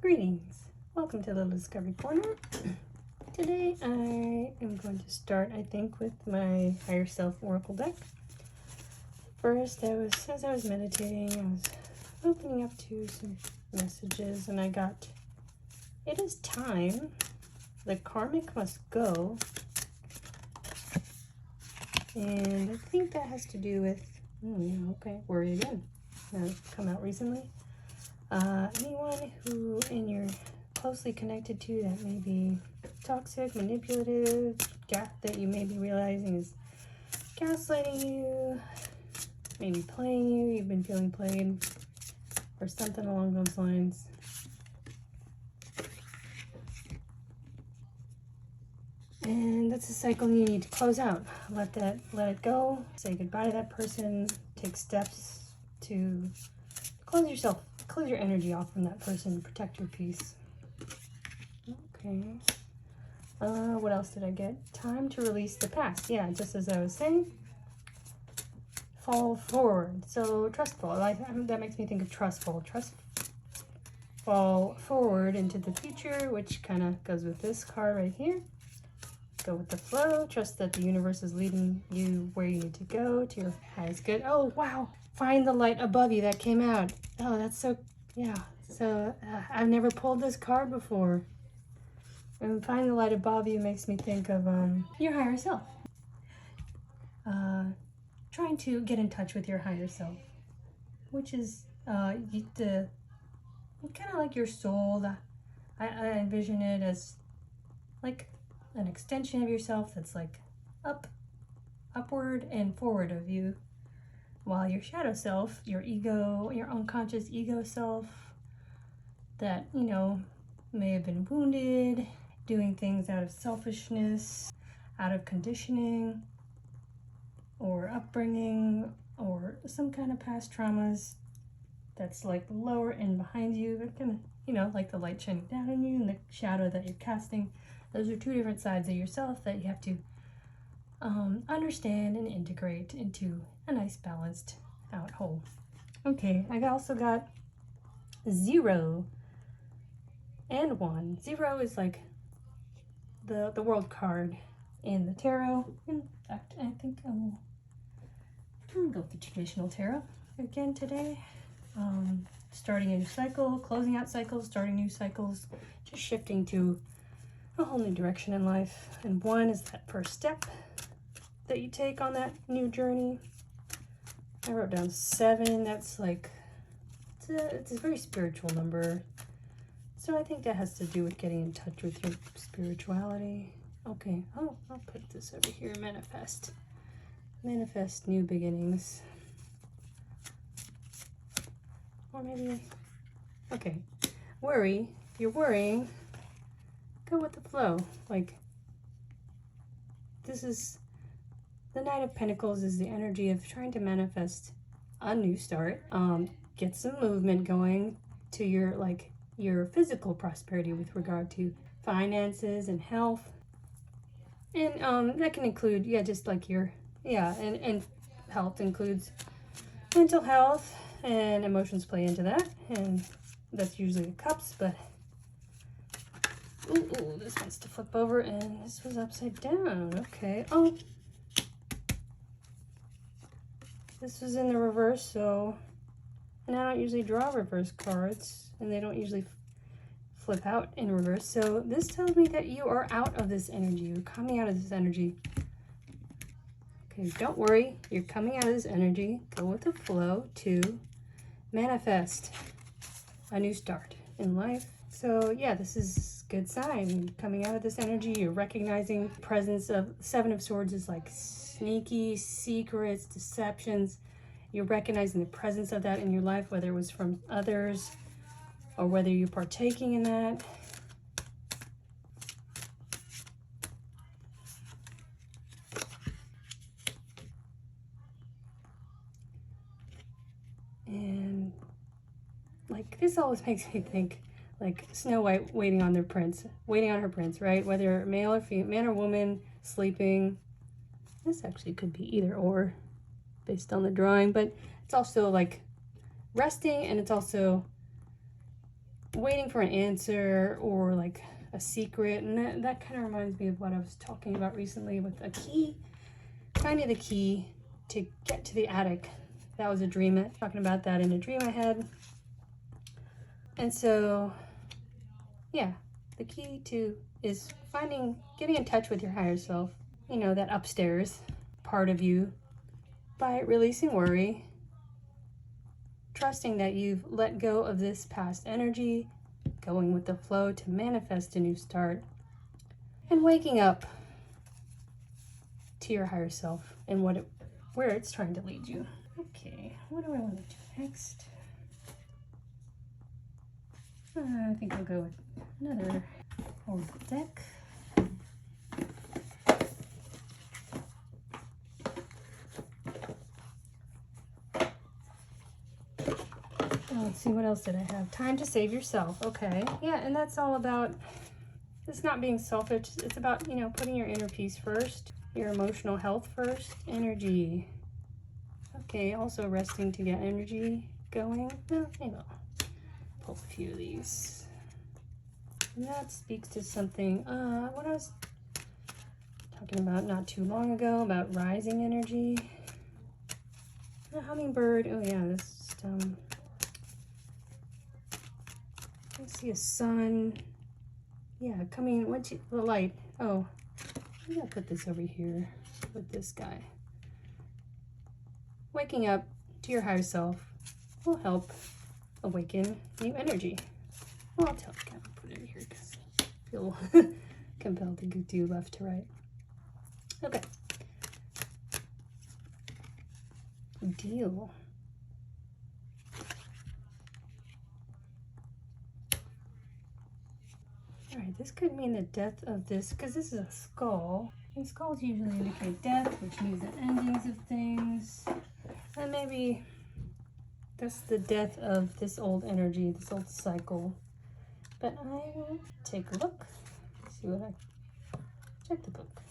Greetings. Welcome to the Discovery Corner. Today I am going to start, I think, with my Higher Self Oracle deck. First, as I was meditating, I was opening up to some messages and I got, "It is time. The karmic must go." And I think that has to do with, worry again. That's come out recently. Anyone who you're closely connected to that may be toxic, manipulative, that you may be realizing is gaslighting you, maybe playing you, you've been feeling played, or something along those lines. And that's a cycle you need to close out. Let it go. Say goodbye to that person. Take steps to close your energy off from that person. Protect your peace. Okay. What else did I get? Time to release the past. Yeah, just as I was saying. Fall forward. So trustful. That makes me think of trustful. Fall forward into the future, which kind of goes with this card right here. Go with the flow. Trust that the universe is leading you where you need to go, to your highest good. Oh, wow. Find the light above you. That came out. Oh, that's so, yeah. So I've never pulled this card before. And find the light above you makes me think of your higher self. Trying to get in touch with your higher self, which is kind of like your soul. I envision it as like an extension of yourself that's like upward and forward of you, while your shadow self, your ego, your unconscious ego self that, may have been wounded, doing things out of selfishness, out of conditioning or upbringing or some kind of past traumas, that's like lower and behind you. They're kind of, like the light shining down on you and the shadow that you're casting. Those are two different sides of yourself that you have to understand and integrate into a nice balanced out whole. Okay, I also got 0 and 1. 0 is like the world card in the tarot. In fact, I think I will go with the traditional tarot again today. Starting a new cycle, closing out cycles, starting new cycles, just shifting to a whole new direction in life. And 1 is that first step that you take on that new journey. I wrote down 7. That's like, it's a very spiritual number. So I think that has to do with getting in touch with your spirituality. Okay, I'll put this over here, manifest. Manifest new beginnings. Or maybe, okay, worry. If you're worrying, go with the flow. Like, this is the Knight of Pentacles, is the energy of trying to manifest a new start. Get some movement going to your physical prosperity with regard to finances and health. And that can include, just like and health includes mental health, and emotions play into that. And that's usually the cups, but ooh, this wants to flip over, and this was upside down. Okay. Oh, this was in the reverse, so, and I don't usually draw reverse cards, and they don't usually flip out in reverse. So this tells me that you are out of this energy. You're coming out of this energy. Okay, don't worry. You're coming out of this energy. Go with the flow to manifest a new start in life. So yeah, this is a good sign. Coming out of this energy, you're recognizing the presence of 7 of Swords is like sneaky secrets, deceptions. You're recognizing the presence of that in your life, whether it was from others or whether you're partaking in that. And like, this always makes me think like Snow White waiting on her prince, right? Whether male or female, man or woman, sleeping. This actually could be either or based on the drawing, but it's also like resting, and it's also waiting for an answer or like a secret. And that kind of reminds me of what I was talking about recently with a key, finding the key to get to the attic. That was a dream, talking about that in a dream I had. And so, yeah, the key to is getting in touch with your higher self, you know, that upstairs part of you, by releasing worry, trusting that you've let go of this past energy, going with the flow to manifest a new start, and waking up to your higher self and where it's trying to lead you. Okay, what do I want to do next? I think I'll go with another old deck. Let's see, what else did I have? Time to save yourself. Okay, yeah, and that's all about, it's not being selfish. It's about, you know, putting your inner peace first, your emotional health first. Energy. Okay, also resting to get energy going. Well, maybe I'll pull a few of these. And that speaks to something, what I was talking about not too long ago, about rising energy. The hummingbird, oh yeah, this I see a sun. Yeah, coming, the light. Oh, maybe I'll put this over here with this guy. Waking up to your higher self will help awaken new energy. Well, I'll kind of put it here because I feel compelled to do left to right. Okay. Deal. All right, this could mean the death of this, because this is a skull. And skulls usually indicate death, which means the endings of things. And maybe that's the death of this old energy, this old cycle. But I will take a look, see what check the book.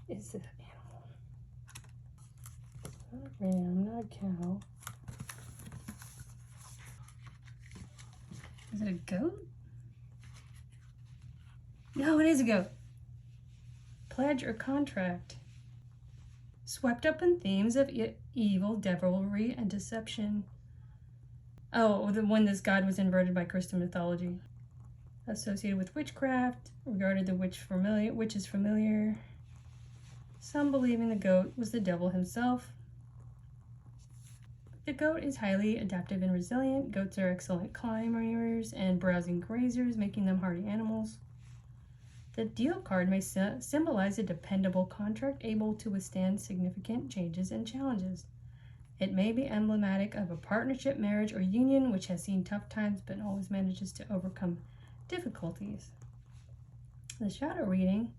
Is it an animal? Not a ram, not a cow. Is it a goat? No, it is a goat. Pledge or contract. Swept up in themes of evil, devilry, and deception. Oh, when this god was inverted by Christian mythology. Associated with witchcraft, regarded the witch is familiar. Some believing the goat was the devil himself. The goat is highly adaptive and resilient. Goats are excellent climbers and browsing grazers, making them hardy animals. The deal card may symbolize a dependable contract able to withstand significant changes and challenges. It may be emblematic of a partnership, marriage, or union which has seen tough times but always manages to overcome difficulties. The shadow reading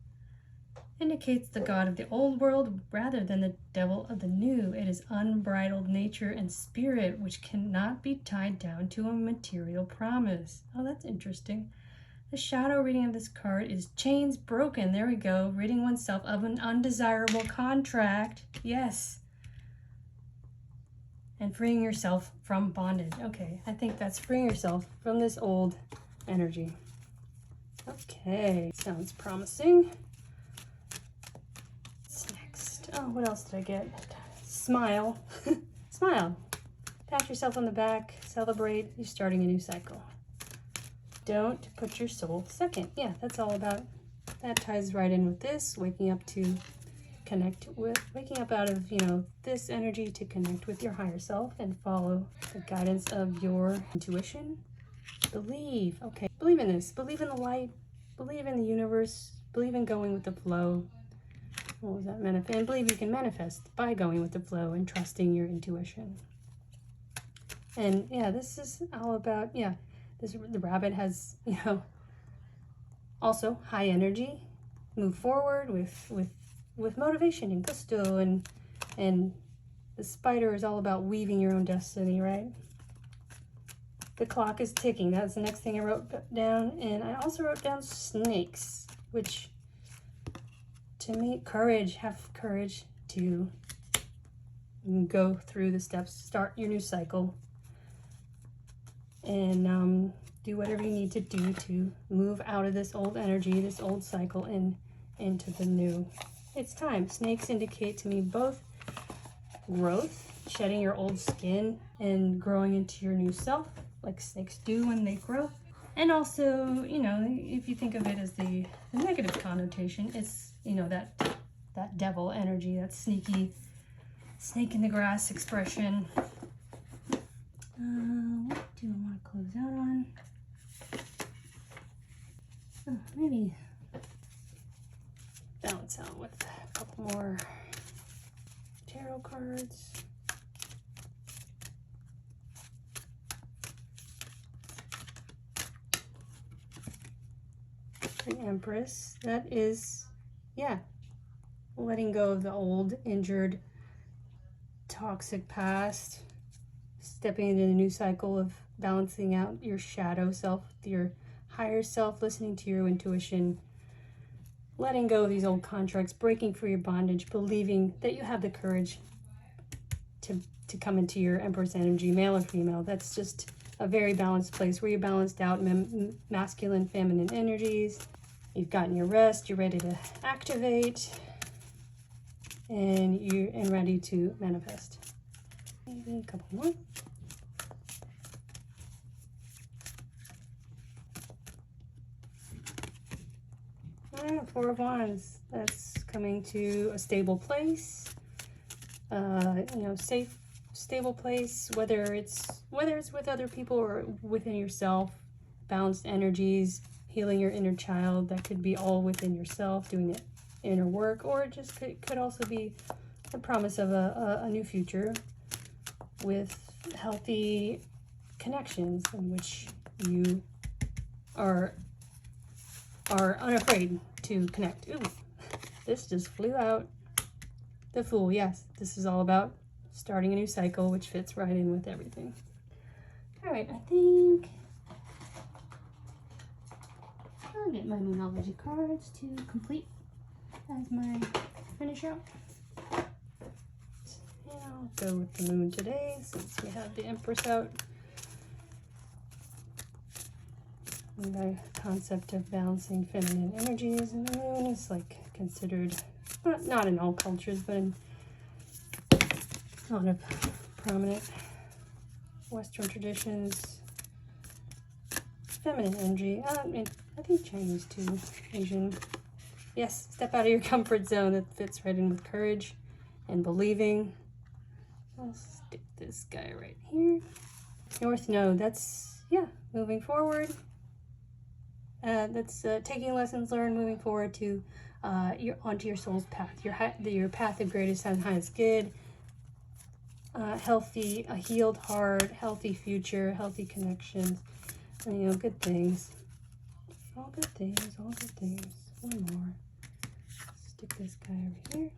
indicates the god of the old world rather than the devil of the new. It is unbridled nature and spirit which cannot be tied down to a material promise. Oh, that's interesting. The shadow reading of this card is chains broken. There we go. Ridding oneself of an undesirable contract. Yes. And freeing yourself from bondage. Okay, I think that's freeing yourself from this old energy. Okay, sounds promising. What's next? Oh, what else did I get? Smile. Smile. Pat yourself on the back. Celebrate. You're starting a new cycle. Don't put your soul second. Yeah, that's all about, that ties right in with this, waking up out of, you know, this energy to connect with your higher self and follow the guidance of your intuition. Believe, okay, believe in this, believe in the light, believe in the universe, believe in going with the flow. What was that? Manifest, and believe you can manifest by going with the flow and trusting your intuition. And yeah, this is all about, yeah, the rabbit has, you know, also high energy, move forward with motivation and gusto, and the spider is all about weaving your own destiny, right? The clock is ticking. That's the next thing I wrote down. And I also wrote down snakes, which to me, have courage to go through the steps, start your new cycle. and do whatever you need to do to move out of this old energy, this old cycle, and into the new. It's time. Snakes indicate to me both growth, shedding your old skin and growing into your new self, like snakes do when they grow. And also, you know, if you think of it as the negative connotation, it's, you know, that devil energy, that sneaky snake in the grass expression. What do I want to close out on? Oh, maybe balance out with a couple more tarot cards. The Empress. That is, yeah, letting go of the old, injured, toxic past, stepping into the new cycle of balancing out your shadow self with your higher self, listening to your intuition, letting go of these old contracts, breaking free your bondage, believing that you have the courage to come into your Empress energy, male or female. That's just a very balanced place where you balanced out masculine, feminine energies. You've gotten your rest, you're ready to activate, and you're ready to manifest. Maybe a couple more. Four of Wands. That's coming to a stable place. You know, safe, stable place. Whether it's with other people or within yourself. Balanced energies, healing your inner child. That could be all within yourself, doing the inner work, or it just could also be the promise of a new future with healthy connections in which you are unafraid to connect. Ooh, this just flew out. The Fool, yes. This is all about starting a new cycle, which fits right in with everything. All right, I think I'll get my Moonology cards to complete as my finish out. And I'll go with the Moon today since we have the Empress out. The concept of balancing feminine energies in the moon is like considered, not in all cultures, but in a lot of prominent Western traditions, feminine energy. I think Chinese too, Asian. Yes, step out of your comfort zone. That fits right in with courage and believing. I'll stick this guy right here. North Node, that's, yeah, moving forward. That's taking lessons learned, moving forward to onto your soul's path, your path of greatest and highest good, healthy, a healed heart, healthy future, healthy connections, and, you know, good things. All good things, all good things. One more. Stick this guy over here.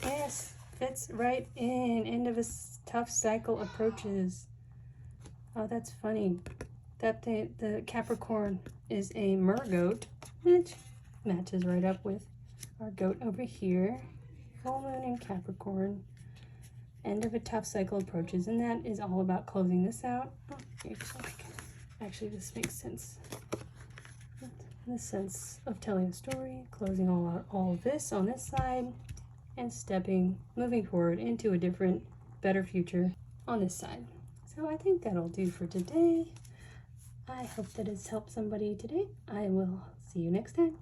Yes, fits right in. End of a tough cycle approaches. Oh, that's funny. That the Capricorn is a mergoat, which matches right up with our goat over here. Full moon in Capricorn. End of a tough cycle approaches, and that is all about closing this out. Oh, actually, this makes sense. In the sense of telling a story, closing all of this on this side, and moving forward into a different, better future on this side. So I think that'll do for today. I hope that it's helped somebody today. I will see you next time.